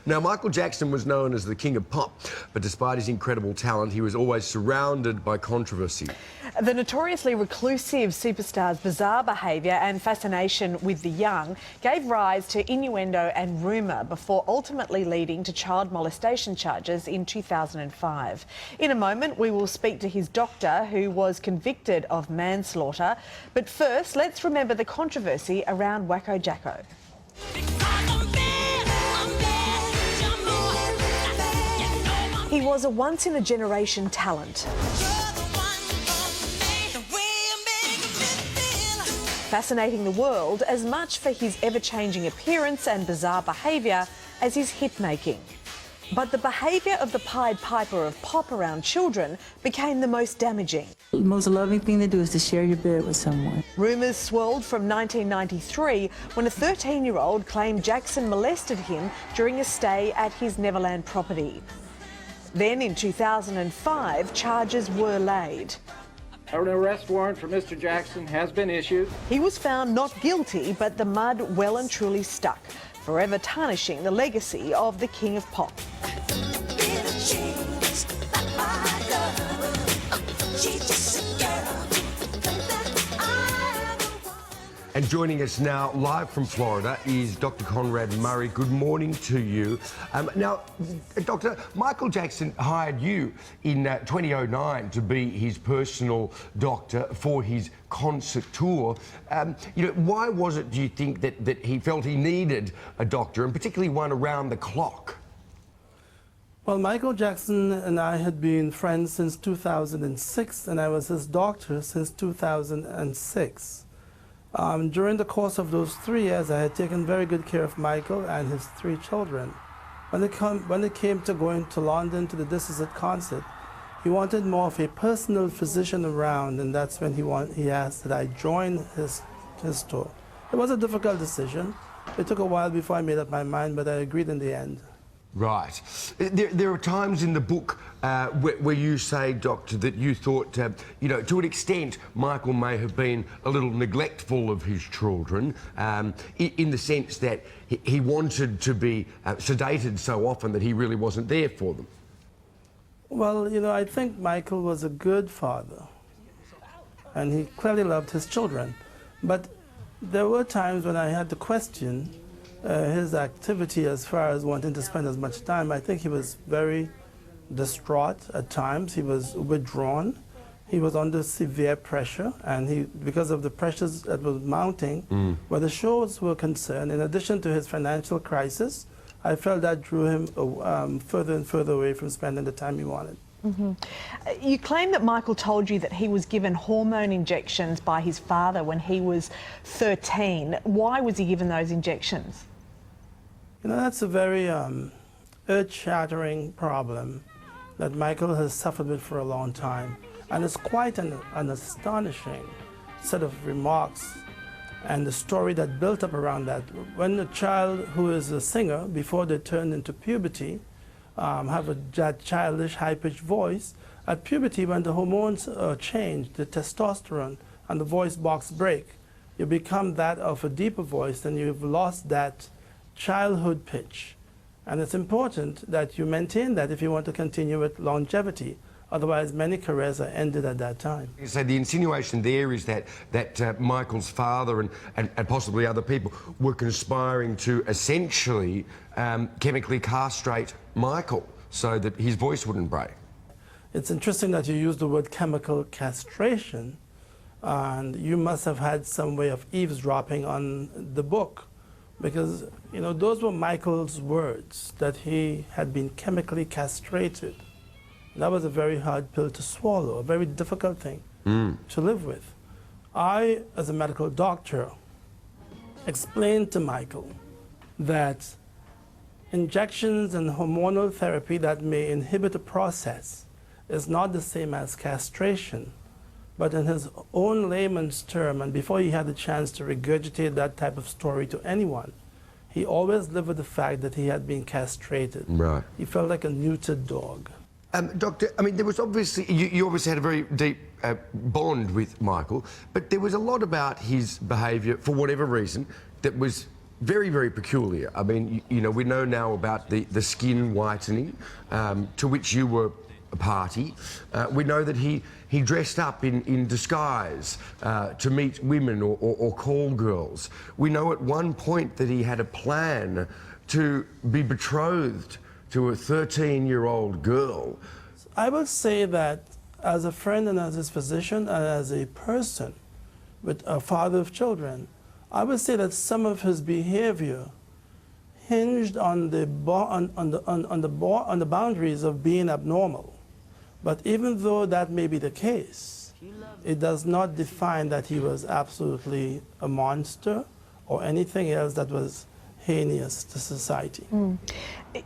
Now, Michael Jackson was known as the king of pop, but despite his incredible talent, he was always surrounded by controversy. The notoriously reclusive superstar's bizarre behaviour and fascination with the young gave rise to innuendo and rumour before ultimately leading to child molestation charges in 2005. In a moment, we will speak to his doctor, who was convicted of manslaughter. But first, let's remember the controversy around Wacko Jacko. He was a once-in-a-generation talent. Fascinating the world as much for his ever-changing appearance and bizarre behaviour as his hit-making. But the behaviour of the Pied Piper of pop around children became the most damaging. The most loving thing to do is to share your bed with someone. Rumours swirled from 1993 when a 13-year-old claimed Jackson molested him during a stay at his Neverland property. Then in 2005, charges were laid. An arrest warrant for Mr. Jackson has been issued. He was found not guilty, but the mud well and truly stuck, forever tarnishing the legacy of the King of Pop. And joining us now, live from Florida, is Dr. Conrad Murray. Good morning to you. Now, Doctor, Michael Jackson hired you in 2009 to be his personal doctor for his concert tour. Why was it, do you think, that he felt he needed a doctor, and particularly one around the clock? Well, Michael Jackson and I had been friends since 2006, and I was his doctor since 2006. During the course of those 3 years, I had taken very good care of Michael and his 3 children. When it came to going to London to the This Is It concert, he wanted more of a personal physician around, and that's when he asked that I join his tour. It was a difficult decision. It took a while before I made up my mind, but I agreed in the end. Right. There are times in the book where you say, Doctor, that you thought, to an extent, Michael may have been a little neglectful of his children, in the sense that he wanted to be sedated so often that he really wasn't there for them. Well, I think Michael was a good father, and he clearly loved his children. But there were times when I had to question his activity as far as wanting to spend as much time. I think he was very distraught at times. He was withdrawn. He was under severe pressure, and because of the pressures that was mounting, where the shows were concerned, in addition to his financial crisis, I felt that drew him further and further away from spending the time he wanted. You claim that Michael told you that he was given hormone injections by his father when he was 13. Why was he given those injections? That's a very earth-shattering problem that Michael has suffered with for a long time. And it's quite an astonishing set of remarks and the story that built up around that. When a child who is a singer, before they turn into puberty, have that childish, high-pitched voice, at puberty, when the hormones change, the testosterone and the voice box break, you become that of a deeper voice, and you've lost that childhood pitch. And it's important that you maintain that if you want to continue with longevity. Otherwise, many careers are ended at that time. So the insinuation there is that Michael's father and possibly other people were conspiring to essentially chemically castrate Michael so that his voice wouldn't break. It's interesting that you use the word chemical castration, and you must have had some way of eavesdropping on the book, because those were Michael's words, that he had been chemically castrated. That was a very hard pill to swallow, a very difficult thing to live with. I, as a medical doctor, explained to Michael that injections and hormonal therapy that may inhibit a process is not the same as castration. But in his own layman's term, and before he had the chance to regurgitate that type of story to anyone, he always lived with the fact that he had been castrated. Right. He felt like a neutered dog. Doctor, there was obviously, you obviously had a very deep bond with Michael, but there was a lot about his behaviour, for whatever reason, that was very, very peculiar. I mean, you know, we know now about the skin whitening, to which you were a party. We know that he dressed up in disguise to meet women or call girls. We know at one point that he had a plan to be betrothed to a 13-year-old girl. I will say that as a friend and as his physician and as a person with a father of children, I would say that some of his behavior hinged on the boundaries of being abnormal. But even though that may be the case, it does not define that he was absolutely a monster or anything else that was heinous to society.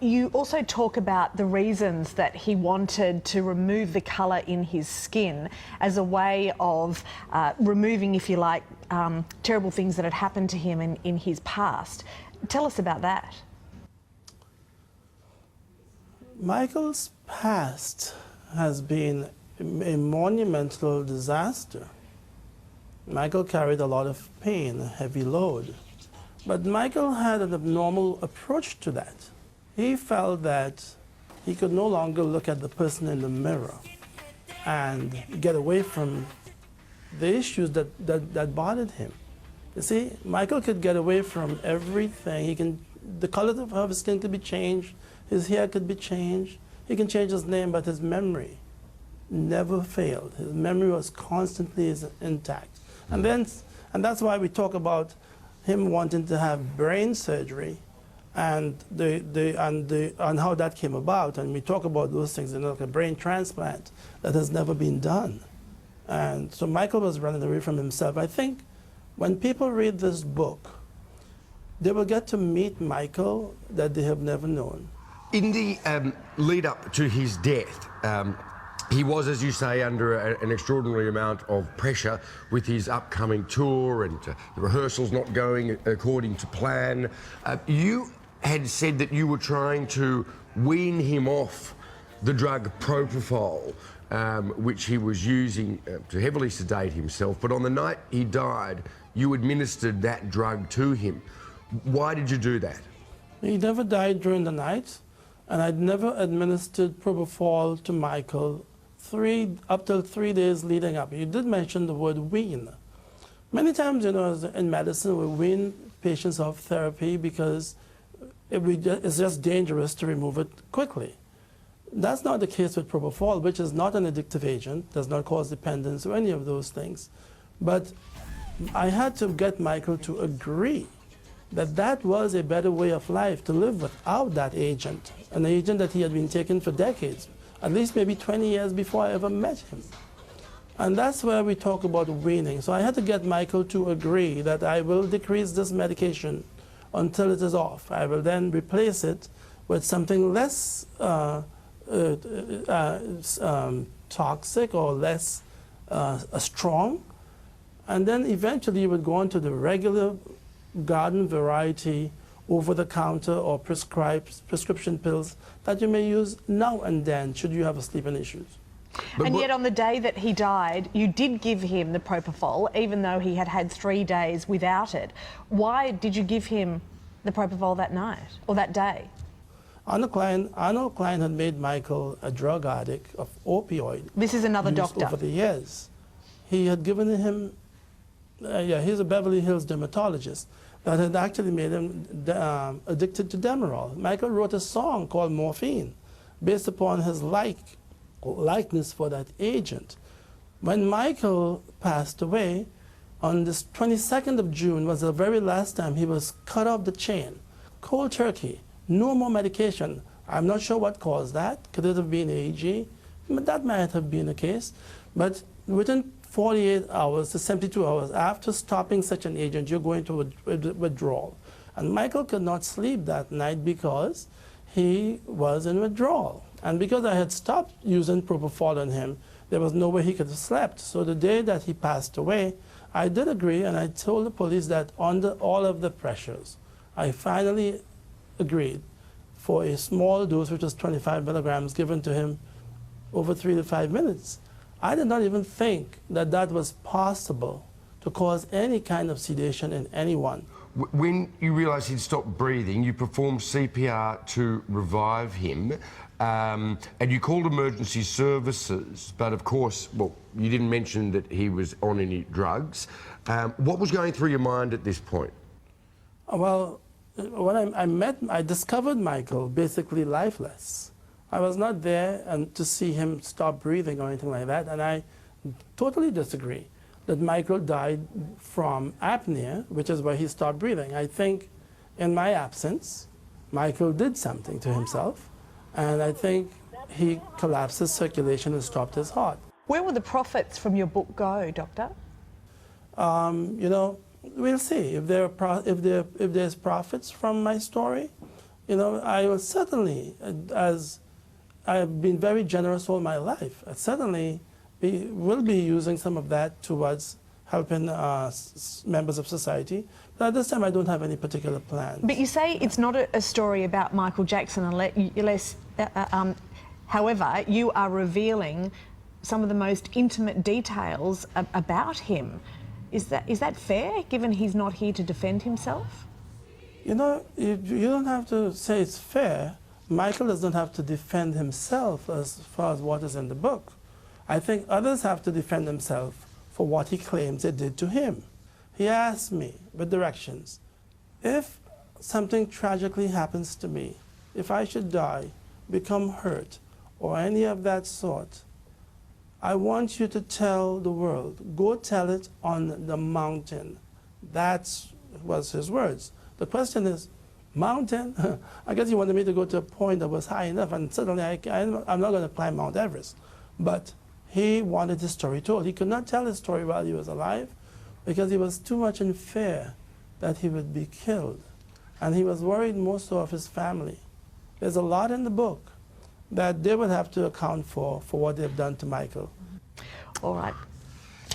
You also talk about the reasons that he wanted to remove the colour in his skin as a way of removing, if you like, terrible things that had happened to him in his past. Tell us about that. Michael's past has been a monumental disaster. Michael carried a lot of pain, a heavy load. But Michael had an abnormal approach to that. He felt that he could no longer look at the person in the mirror and get away from the issues that bothered him. You see, Michael could get away from everything. The color of his skin could be changed, his hair could be changed, he can change his name, but his memory never failed. His memory was constantly intact. And that's why we talk about him wanting to have brain surgery and how that came about. And we talk about those things, like a brain transplant that has never been done. And so Michael was running away from himself. I think when people read this book, they will get to meet Michael that they have never known. In the lead up to his death, he was, as you say, under an extraordinary amount of pressure with his upcoming tour and the rehearsals not going according to plan. You had said that you were trying to wean him off the drug propofol, which he was using to heavily sedate himself. But on the night he died, you administered that drug to him. Why did you do that? He never died during the night, and I'd never administered propofol to Michael up till 3 days leading up. You did mention the word wean. Many times, you know, in medicine, we wean patients off therapy because it's just dangerous to remove it quickly. That's not the case with propofol, which is not an addictive agent, does not cause dependence or any of those things. But I had to get Michael to agree that that was a better way of life, to live without that agent, an agent that he had been taking for decades, at least maybe 20 years before I ever met him. And that's where we talk about weaning. So I had to get Michael to agree that I will decrease this medication until it is off. I will then replace it with something less toxic or less strong. And then eventually you would go on to the regular garden variety over-the-counter or prescription pills that you may use now and then should you have sleeping issues. And yet on the day that he died, you did give him the propofol, even though he had had 3 days without it. Why did you give him the propofol that night or that day? Arnold Klein had made Michael a drug addict of opioid. This is another doctor. Over the years. He had given him, he's a Beverly Hills dermatologist, that had actually made him addicted to Demerol. Michael wrote a song called Morphine, based upon his likeness for that agent. When Michael passed away, on this 22nd of June was the very last time he was cut off the chain. Cold turkey, no more medication. I'm not sure what caused that. Could it have been AG? That might have been the case. But within 48 hours to 72 hours after stopping such an agent, you're going to withdrawal. And Michael could not sleep that night because he was in withdrawal. And because I had stopped using propofol on him, there was no way he could have slept. So the day that he passed away, I did agree, and I told the police that under all of the pressures, I finally agreed for a small dose, which was 25 milligrams, given to him over 3 to 5 minutes. I did not even think that that was possible to cause any kind of sedation in anyone. when you realised he'd stopped breathing, you performed CPR to revive him, and you called emergency services, but of course, well, you didn't mention that he was on any drugs. What was going through your mind at this point? Well, when I discovered Michael basically lifeless. I was not there to see him stop breathing or anything like that, and I totally disagree that Michael died from apnea, which is where he stopped breathing. I think in my absence, Michael did something to himself, and I think he collapsed his circulation and stopped his heart. Where will the profits from your book go, Doctor? You know, we'll see. If there's profits from my story, you know, I will certainly, as I've been very generous all my life, I certainly will be using some of that towards helping members of society. But at this time, I don't have any particular plan. But you say it's not a story about Michael Jackson unless, however, you are revealing some of the most intimate details about him. Is that fair, given he's not here to defend himself? You know, you don't have to say it's fair. Michael doesn't have to defend himself as far as what is in the book. I think others have to defend themselves for what he claims they did to him. He asked me with directions, if something tragically happens to me, if I should die, become hurt, or any of that sort, I want you to tell the world, go tell it on the mountain. That was his words. The question is, mountain? I guess he wanted me to go to a point that was high enough, and suddenly I'm not going to climb Mount Everest. But he wanted his story told. He could not tell his story while he was alive because he was too much in fear that he would be killed. And he was worried more so of his family. There's a lot in the book that they would have to account for what they've done to Michael. All right.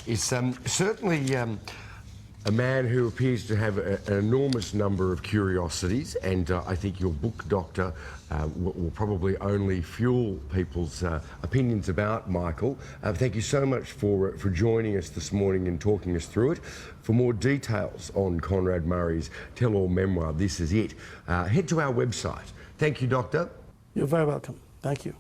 It's certainly a man who appears to have an enormous number of curiosities, and I think your book, Doctor, will probably only fuel people's opinions about Michael. Thank you so much for joining us this morning and talking us through it. For more details on Conrad Murray's tell-all memoir, This Is It, head to our website. Thank you, Doctor. You're very welcome. Thank you.